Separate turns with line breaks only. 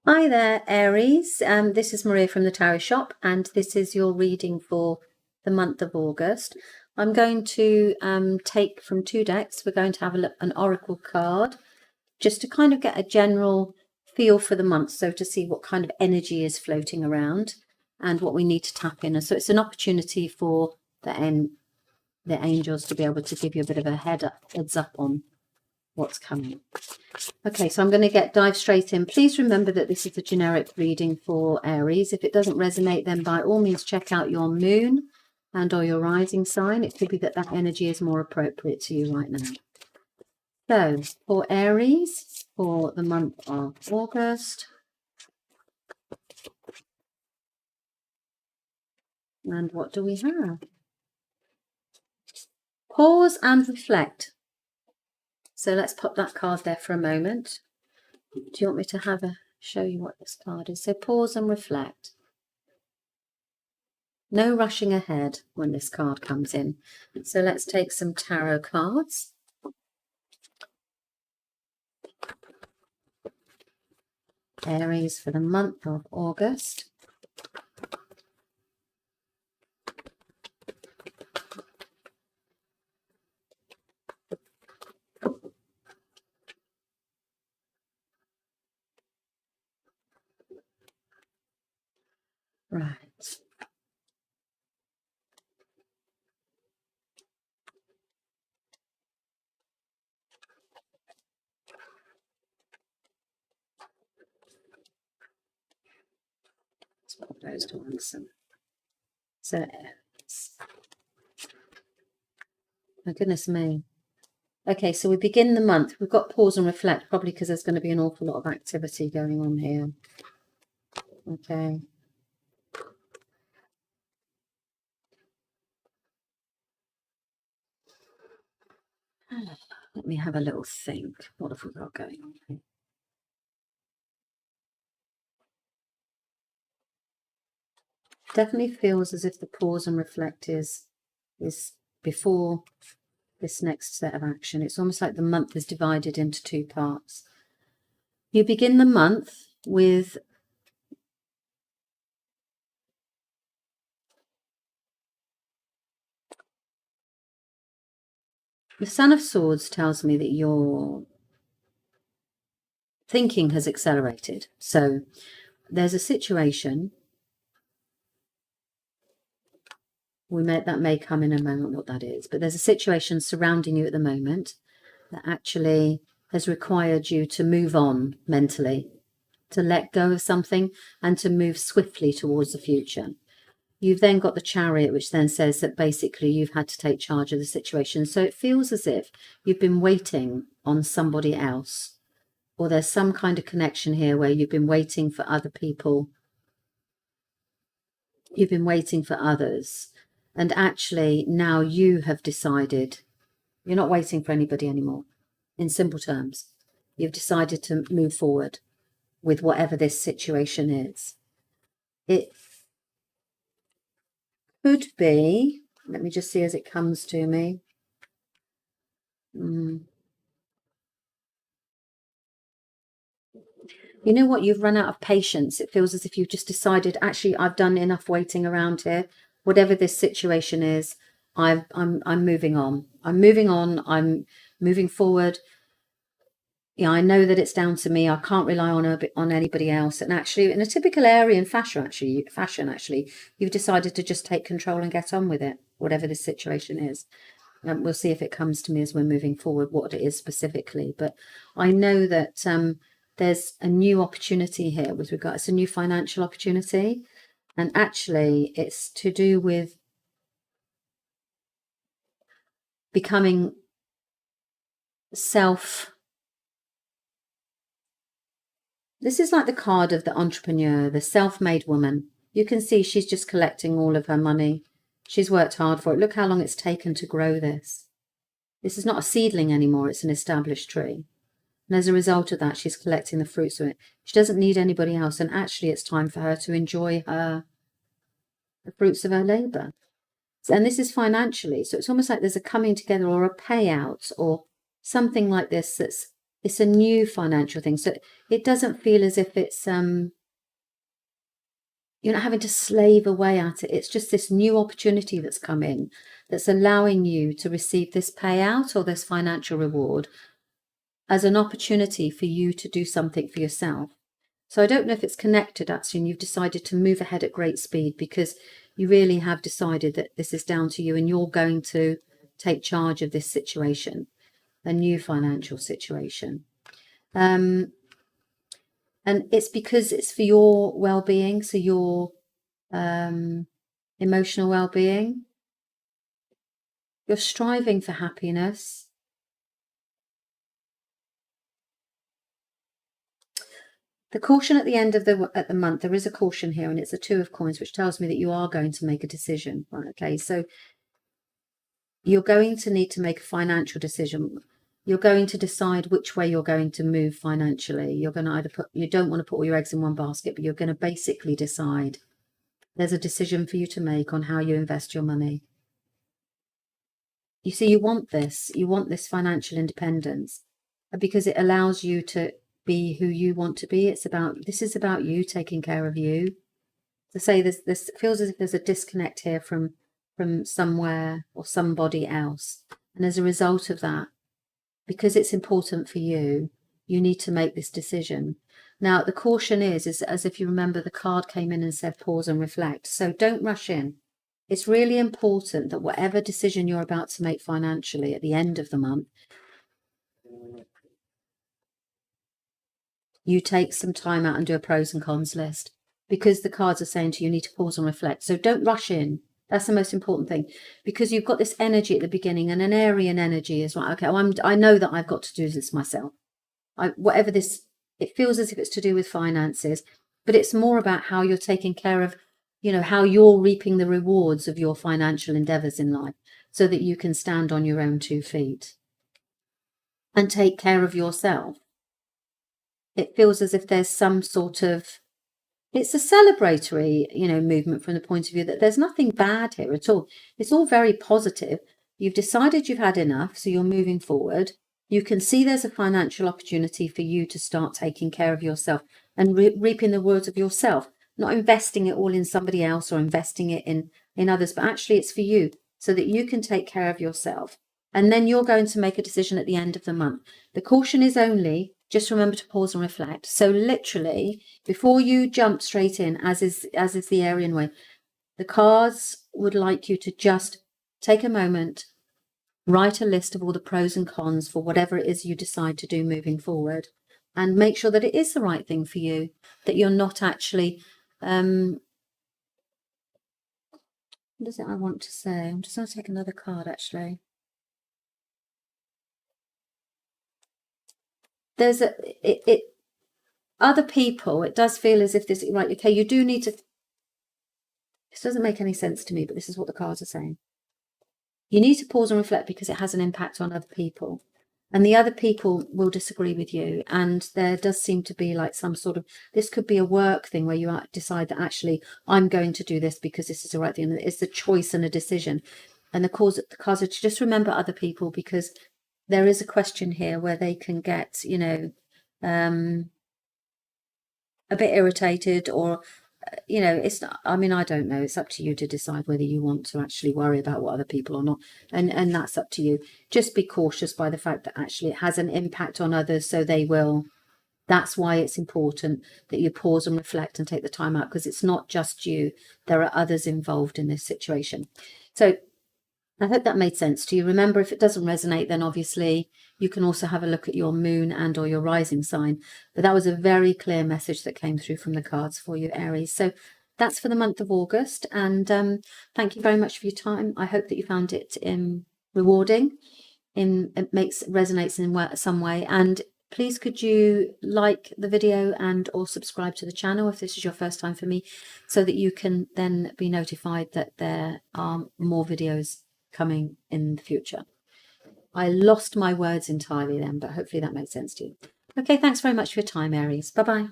Hi there, Aries. This is Maria from the Tarot Shop, and this is your reading for the month of August. I'm going to take from two decks. We're going to have a look, an oracle card, just to kind of get a general feel for the month, so to see what kind of energy is floating around and what we need to tap in. So it's an opportunity for the angels to be able to give you a bit of a heads up on what's coming. Okay, so I'm going to dive straight in. Please remember that this is a generic reading for Aries. If it doesn't resonate, then by all means check out your moon and or your rising sign. It could be that that energy is more appropriate to you right now. So for Aries, for the month of August, and what do we have? Pause and reflect. So let's pop that card there for a moment. Do you want me to show you what this card is? So pause and reflect. No rushing ahead when this card comes in. So let's take some tarot cards. Aries for the month of August. Right. Let's pop those to answer. So, my goodness me. Okay, so we begin the month. We've got pause and reflect, probably because there's going to be an awful lot of activity going on here. Okay. Let me have a little think. What have we got going on here? Definitely feels as if the pause and reflect is before this next set of action. It's almost like the month is divided into two parts. You begin the month with the Son of Swords. Tells me that your thinking has accelerated. So there's a situation. That may come in a moment what that is, but there's a situation surrounding you at the moment that actually has required you to move on mentally, to let go of something and to move swiftly towards the future. You've then got the Chariot, which then says that basically you've had to take charge of the situation. So it feels as if you've been waiting on somebody else, or there's some kind of connection here where you've been waiting for other people. You've been waiting for others. And actually now you have decided you're not waiting for anybody anymore. In simple terms, you've decided to move forward with whatever this situation is. It could be, let me just see as it comes to me. You know what? You've run out of patience. It feels as if you've just decided, actually, I've done enough waiting around here. Whatever this situation is, I'm moving on. I'm moving on. I'm moving forward. Yeah, I know that it's down to me. I can't rely on anybody else. And actually, in a typical Aryan fashion, you've decided to just take control and get on with it, whatever this situation is. We'll see if it comes to me as we're moving forward, what it is specifically. But I know that there's a new opportunity here with regards. It's a new financial opportunity. And actually, it's to do with becoming This is like the card of the entrepreneur, the self-made woman. You can see she's just collecting all of her money. She's worked hard for it. Look how long it's taken to grow this. This is not a seedling anymore. It's an established tree. And as a result of that, she's collecting the fruits of it. She doesn't need anybody else. And actually, it's time for her to enjoy the fruits of her labor. And this is financially. So it's almost like there's a coming together or a payout or something like this that's it's a new financial thing. So it doesn't feel as if it's you're not having to slave away at it. It's just this new opportunity that's come in that's allowing you to receive this payout or this financial reward as an opportunity for you to do something for yourself. So I don't know if it's connected actually, and you've decided to move ahead at great speed because you really have decided that this is down to you and you're going to take charge of this situation, a new financial situation. And it's because it's for your well-being, so your emotional well-being. You're striving for happiness. The caution at the end of the month, there is a caution here, and it's a 2 of coins, which tells me that you are going to make a decision. Right, okay, so you're going to need to make a financial decision. You're going to decide which way you're going to move financially. You're going to either you don't want to put all your eggs in one basket, but you're going to basically decide. There's a decision for you to make on how you invest your money. You see, you want this financial independence because it allows you to be who you want to be. This is about you taking care of you. To say this feels as if there's a disconnect here from somewhere or somebody else. And as a result of that, because it's important for you, you need to make this decision. Now, the caution is as if you remember, the card came in and said pause and reflect. So don't rush in. It's really important that whatever decision you're about to make financially at the end of the month, you take some time out and do a pros and cons list, because the cards are saying to you, you need to pause and reflect. So don't rush in. That's the most important thing, because you've got this energy at the beginning, and an Aryan energy is right. Okay, I know that I've got to do this myself. Whatever this, it feels as if it's to do with finances, but it's more about how you're taking care of, how you're reaping the rewards of your financial endeavors in life, so that you can stand on your own 2 feet and take care of yourself. It feels as if there's some sort of, it's a celebratory, movement from the point of view that there's nothing bad here at all. It's all very positive. You've decided you've had enough, so you're moving forward. You can see there's a financial opportunity for you to start taking care of yourself and reaping the rewards of yourself, not investing it all in somebody else or investing it in others, but actually it's for you so that you can take care of yourself. And then you're going to make a decision at the end of the month. The caution is only, just remember to pause and reflect. So literally, before you jump straight in, as is the Aryan way, the cards would like you to just take a moment, write a list of all the pros and cons for whatever it is you decide to do moving forward, and make sure that it is the right thing for you, that you're not actually, what is it I want to say? I'm just going to take another card, actually. There's other people, it does feel as if this, right, okay, you do need to, this doesn't make any sense to me, but this is what the cards are saying. You need to pause and reflect because it has an impact on other people. And the other people will disagree with you. And there does seem to be like some sort of, this could be a work thing where you decide that actually I'm going to do this because this is the right thing. And it's a choice and a decision. And the cards are to just remember other people, because there is a question here where they can get, a bit irritated, or it's not, I mean, I don't know, it's up to you to decide whether you want to actually worry about what other people or not, and that's up to you. Just be cautious by the fact that actually it has an impact on others, so that's why it's important that you pause and reflect and take the time out, because it's not just you, there are others involved in this situation. So I hope that made sense to you. Remember, if it doesn't resonate, then obviously you can also have a look at your moon and or your rising sign. But that was a very clear message that came through from the cards for you, Aries. So that's for the month of August. And thank you very much for your time. I hope that you found it rewarding. It resonates in some way. And please could you like the video and or subscribe to the channel if this is your first time for me, so that you can then be notified that there are more videos coming in the future. I lost my words entirely then, but hopefully that made sense to you. Okay, thanks very much for your time, Aries. Bye-bye.